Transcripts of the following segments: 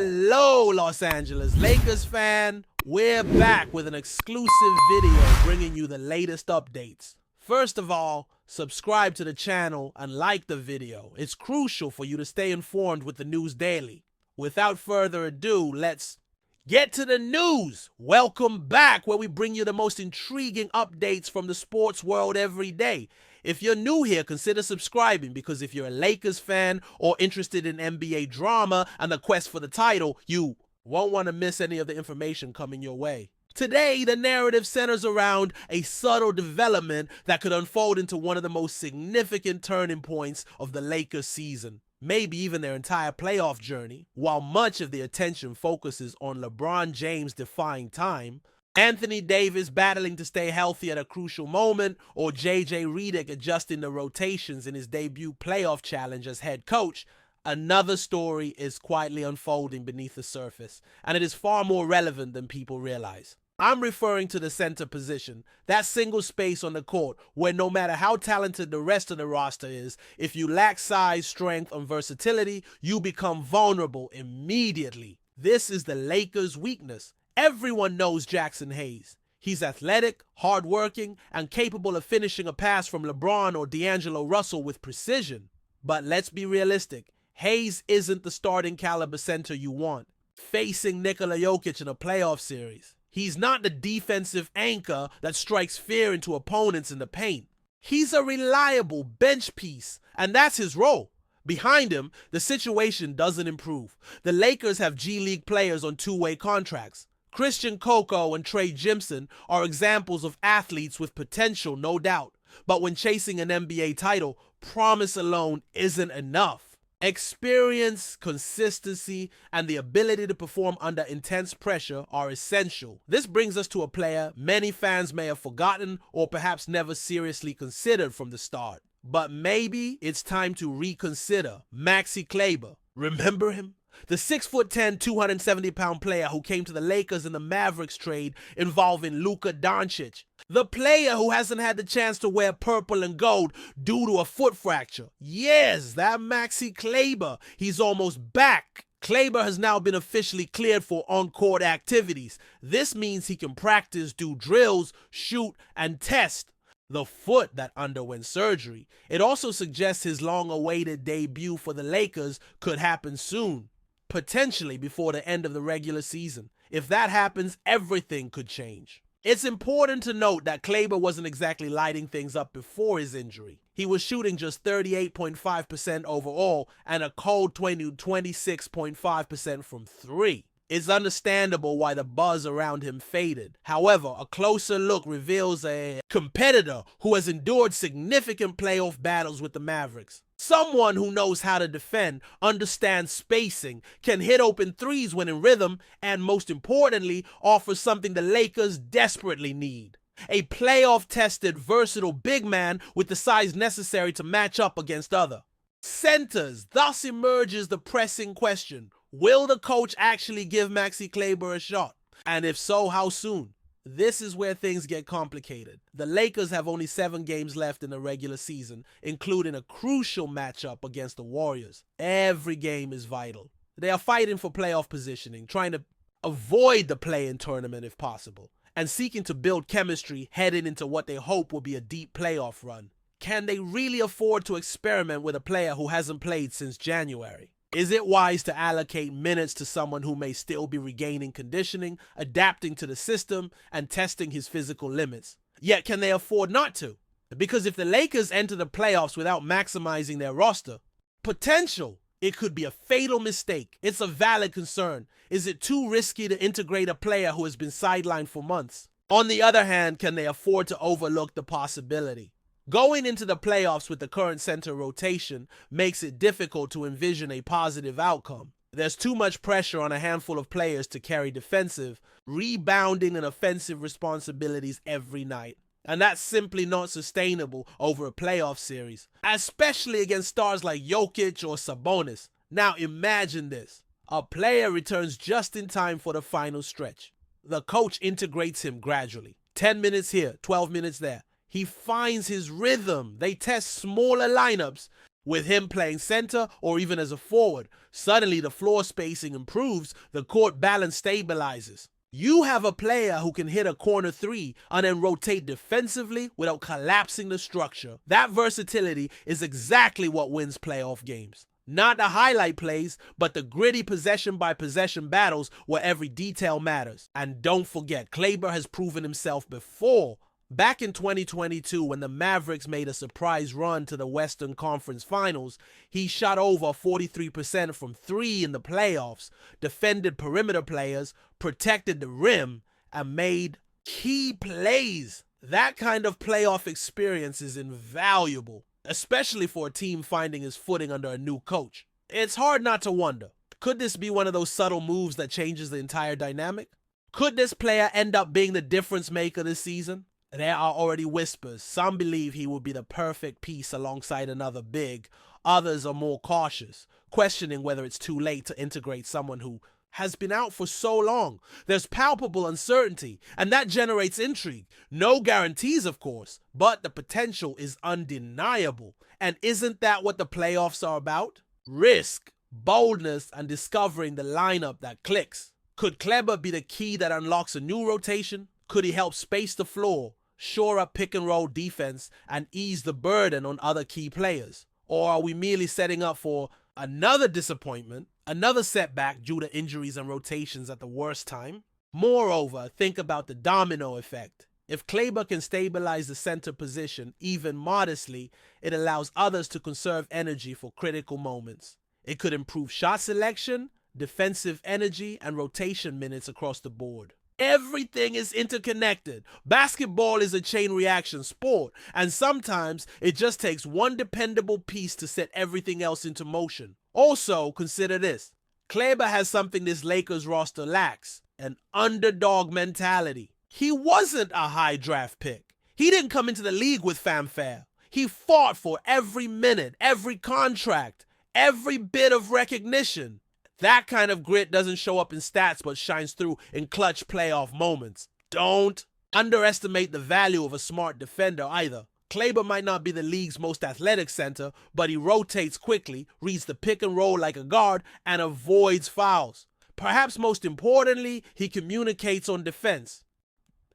Hello, Los Angeles Lakers fan. We're back with an exclusive video bringing you the latest updates. First of all, subscribe to the channel and like the video. It's crucial for you to stay informed with the news daily. Without further ado, let's get to the news. Welcome back, where we bring you the most intriguing updates from the sports world every day. If you're new here, consider subscribing, because if you're a Lakers fan or interested in NBA drama and the quest for the title, you won't want to miss any of the information coming your way. Today, the narrative centers around a subtle development that could unfold into one of the most significant turning points of the Lakers season, maybe even their entire playoff journey. While much of the attention focuses on LeBron James defying time, Anthony Davis battling to stay healthy at a crucial moment, or JJ Redick adjusting the rotations in his debut playoff challenge as head coach, another story is quietly unfolding beneath the surface, and it is far more relevant than people realize. I'm referring to the center position, that single space on the court where no matter how talented the rest of the roster is, if you lack size, strength, and versatility, you become vulnerable immediately. This is the Lakers' weakness. Everyone knows Jackson Hayes. He's athletic, hardworking, and capable of finishing a pass from LeBron or D'Angelo Russell with precision. But let's be realistic. Hayes isn't the starting caliber center you want, facing Nikola Jokic in a playoff series. He's not the defensive anchor that strikes fear into opponents in the paint. He's a reliable bench piece, and that's his role. Behind him, the situation doesn't improve. The Lakers have G League players on two-way contracts. Christian Coco and Trey Jimson are examples of athletes with potential, no doubt. But when chasing an NBA title, promise alone isn't enough. Experience, consistency, and the ability to perform under intense pressure are essential. This brings us to a player many fans may have forgotten or perhaps never seriously considered from the start. But maybe it's time to reconsider Maxi Clayber. Remember him? The 6'10", 270-pound player who came to the Lakers in the Mavericks trade involving Luka Doncic. The player who hasn't had the chance to wear purple and gold due to a foot fracture. Yes, that Maxi Clayber. He's almost back. Clayber has now been officially cleared for on-court activities. This means he can practice, do drills, shoot, and test the foot that underwent surgery. It also suggests his long-awaited debut for the Lakers could happen soon, potentially before the end of the regular season. If that happens, everything could change. It's important to note that Clayber wasn't exactly lighting things up before his injury. He was shooting just 38.5% overall and a cold 26.5% from three. It's understandable why the buzz around him faded. However, a closer look reveals a competitor who has endured significant playoff battles with the Mavericks. Someone who knows how to defend, understands spacing, can hit open threes when in rhythm, and most importantly, offers something the Lakers desperately need. A playoff-tested, versatile big man with the size necessary to match up against other centers. Thus emerges the pressing question: will the coach actually give Maxi Clayber a shot? And if so, how soon? This is where things get complicated. The Lakers have only 7 games left in the regular season, including a crucial matchup against the Warriors. Every game is vital. They are fighting for playoff positioning, trying to avoid the play-in tournament if possible, and seeking to build chemistry heading into what they hope will be a deep playoff run. Can they really afford to experiment with a player who hasn't played since January? Is it wise to allocate minutes to someone who may still be regaining conditioning, adapting to the system, and testing his physical limits? Yet can they afford not to? Because if the Lakers enter the playoffs without maximizing their roster potential, it could be a fatal mistake. It's a valid concern. Is it too risky to integrate a player who has been sidelined for months? On the other hand, can they afford to overlook the possibility? Going into the playoffs with the current center rotation makes it difficult to envision a positive outcome. There's too much pressure on a handful of players to carry defensive, rebounding, and offensive responsibilities every night. And that's simply not sustainable over a playoff series, especially against stars like Jokic or Sabonis. Now imagine this. A player returns just in time for the final stretch. The coach integrates him gradually. 10 minutes here, 12 minutes there. He finds his rhythm. They test smaller lineups, With him playing center or even as a forward, suddenly the floor spacing improves, the court balance stabilizes. You have a player who can hit a corner three and then rotate defensively without collapsing the structure. That versatility is exactly what wins playoff games. Not the highlight plays, but the gritty possession-by-possession battles where every detail matters. And don't forget, Clayber has proven himself before. Back in 2022, when the Mavericks made a surprise run to the Western Conference Finals, he shot over 43% from three in the playoffs, defended perimeter players, protected the rim, and made key plays. That kind of playoff experience is invaluable, especially for a team finding its footing under a new coach. It's hard not to wonder, could this be one of those subtle moves that changes the entire dynamic? Could this player end up being the difference maker this season? There are already whispers. Some believe he will be the perfect piece alongside another big. Others are more cautious, questioning whether it's too late to integrate someone who has been out for so long. There's palpable uncertainty, and that generates intrigue. No guarantees, of course, but the potential is undeniable. And isn't that what the playoffs are about? Risk, boldness, and discovering the lineup that clicks. Could Clayber be the key that unlocks a new rotation? Could he help space the floor, shore up pick and roll defense, and ease the burden on other key players? Or are we merely setting up for another disappointment, another setback due to injuries and rotations at the worst time? Moreover, think about the domino effect. If Clayber can stabilize the center position even modestly, it allows others to conserve energy for critical moments. It could improve shot selection, defensive energy, and rotation minutes across the board. Everything is interconnected. Basketball is a chain reaction sport, and sometimes it just takes one dependable piece to set everything else into motion. Also, consider this. Clayber has something this Lakers roster lacks: an underdog mentality. He wasn't a high draft pick. He didn't come into the league with fanfare. He fought for every minute, every contract, every bit of recognition. That kind of grit doesn't show up in stats but shines through in clutch playoff moments. Don't underestimate the value of a smart defender either. Clayber might not be the league's most athletic center, but he rotates quickly, reads the pick and roll like a guard, and avoids fouls. Perhaps most importantly, he communicates on defense,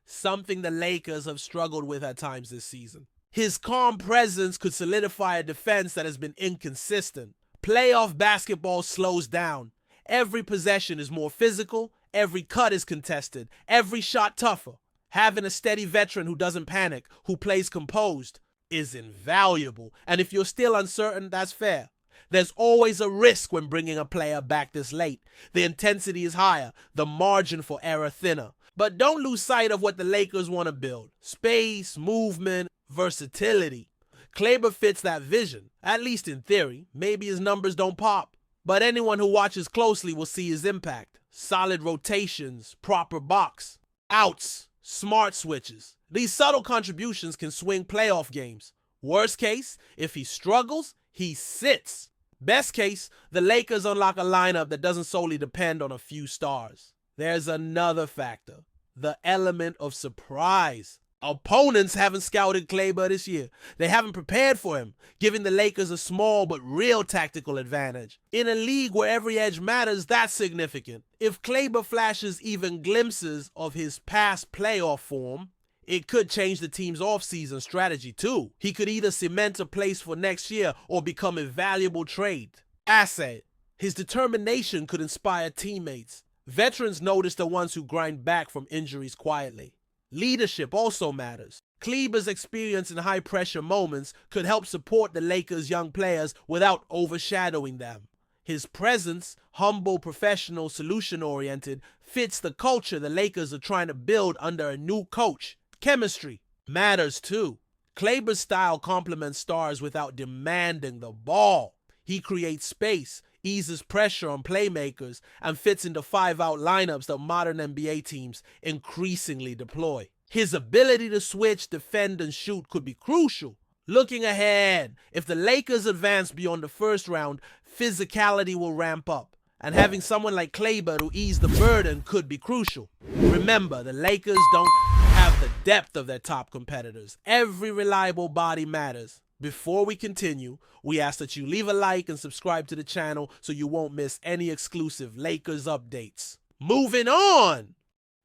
something the Lakers have struggled with at times this season. His calm presence could solidify a defense that has been inconsistent. Playoff basketball slows down. Every possession is more physical, every cut is contested, every shot tougher. Having a steady veteran who doesn't panic, who plays composed, is invaluable. And if you're still uncertain, that's fair. There's always a risk when bringing a player back this late. The intensity is higher, the margin for error thinner. But don't lose sight of what the Lakers want to build: space, movement, versatility. Clayber fits that vision, at least in theory. Maybe his numbers don't pop, but anyone who watches closely will see his impact. Solid rotations, proper box, outs, smart switches. These subtle contributions can swing playoff games. Worst case, if he struggles, he sits. Best case, the Lakers unlock a lineup that doesn't solely depend on a few stars. There's another factor: the element of surprise. Opponents haven't scouted Clayber this year. They haven't prepared for him, giving the Lakers a small but real tactical advantage. In a league where every edge matters, that's significant. If Clayber flashes even glimpses of his past playoff form, it could change the team's offseason strategy too. He could either cement a place for next year or become a valuable trade asset. His determination could inspire teammates. Veterans notice the ones who grind back from injuries quietly. Leadership also matters. Clayber's experience in high-pressure moments could help support the Lakers' young players without overshadowing them. His presence, humble, professional, solution-oriented, fits the culture the Lakers are trying to build under a new coach. Chemistry matters too. Clayber's style complements stars without demanding the ball. He creates space, eases pressure on playmakers, and fits into five-out lineups that modern NBA teams increasingly deploy. His ability to switch, defend, and shoot could be crucial. Looking ahead, if the Lakers advance beyond the first round, physicality will ramp up, and having someone like Clayber to ease the burden could be crucial. Remember, the Lakers don't have the depth of their top competitors. Every reliable body matters. Before we continue, we ask that you leave a like and subscribe to the channel so you won't miss any exclusive Lakers updates. Moving on!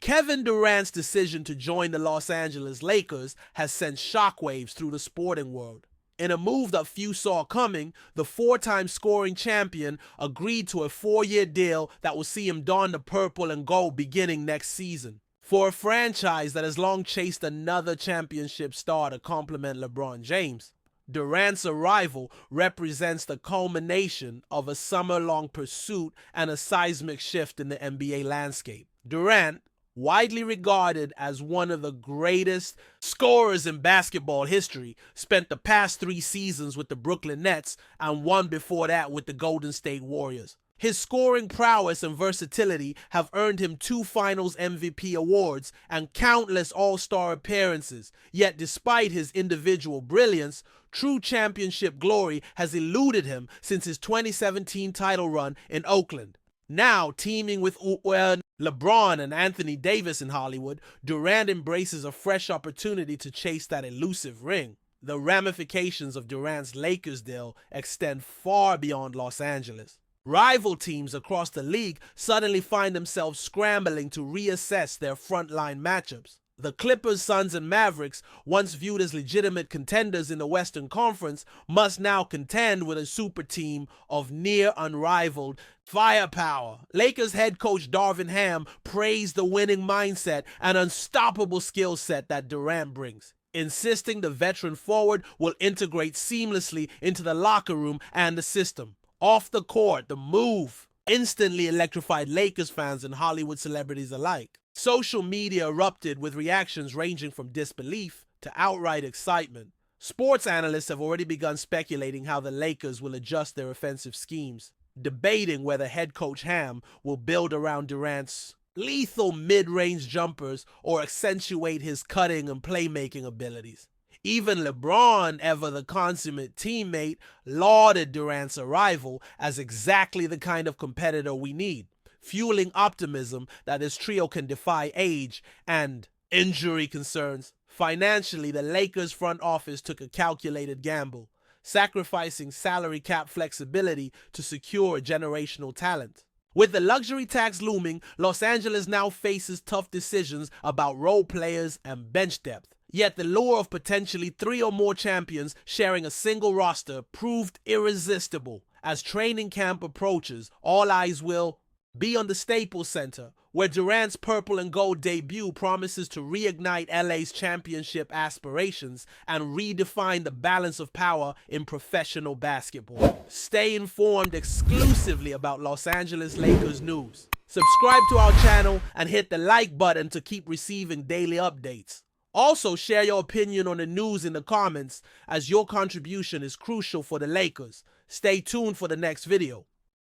Kevin Durant's decision to join the Los Angeles Lakers has sent shockwaves through the sporting world. In a move that few saw coming, the four-time scoring champion agreed to a 4-year deal that will see him don the purple and gold beginning next season. For a franchise that has long chased another championship star to complement LeBron James, Durant's arrival represents the culmination of a summer-long pursuit and a seismic shift in the NBA landscape. Durant, widely regarded as one of the greatest scorers in basketball history, spent the past 3 seasons with the Brooklyn Nets and one before that with the Golden State Warriors. His scoring prowess and versatility have earned him 2 Finals MVP awards and countless All-Star appearances, yet despite his individual brilliance, true championship glory has eluded him since his 2017 title run in Oakland. Now, teaming with LeBron and Anthony Davis in Hollywood, Durant embraces a fresh opportunity to chase that elusive ring. The ramifications of Durant's Lakers deal extend far beyond Los Angeles. Rival teams across the league suddenly find themselves scrambling to reassess their frontline matchups. The Clippers, Suns, and Mavericks, once viewed as legitimate contenders in the Western Conference, must now contend with a super team of near unrivaled firepower. Lakers head coach Darvin Ham praised the winning mindset and unstoppable skill set that Durant brings, insisting the veteran forward will integrate seamlessly into the locker room and the system. Off the court, the move instantly electrified Lakers fans and Hollywood celebrities alike. Social media erupted with reactions ranging from disbelief to outright excitement. Sports analysts have already begun speculating how the Lakers will adjust their offensive schemes, debating whether head coach Ham will build around Durant's lethal mid-range jumpers or accentuate his cutting and playmaking abilities. Even LeBron, ever the consummate teammate, lauded Durant's arrival as exactly the kind of competitor we need, fueling optimism that this trio can defy age and injury concerns. Financially, the Lakers front office took a calculated gamble, sacrificing salary cap flexibility to secure generational talent. With the luxury tax looming, Los Angeles now faces tough decisions about role players and bench depth. Yet the lure of potentially 3 or more champions sharing a single roster proved irresistible. As training camp approaches, all eyes will be on the Staples Center, where Durant's purple and gold debut promises to reignite LA's championship aspirations and redefine the balance of power in professional basketball. Stay informed exclusively about Los Angeles Lakers news. Subscribe to our channel and hit the like button to keep receiving daily updates. Also, share your opinion on the news in the comments, as your contribution is crucial for the Lakers. Stay tuned for the next video.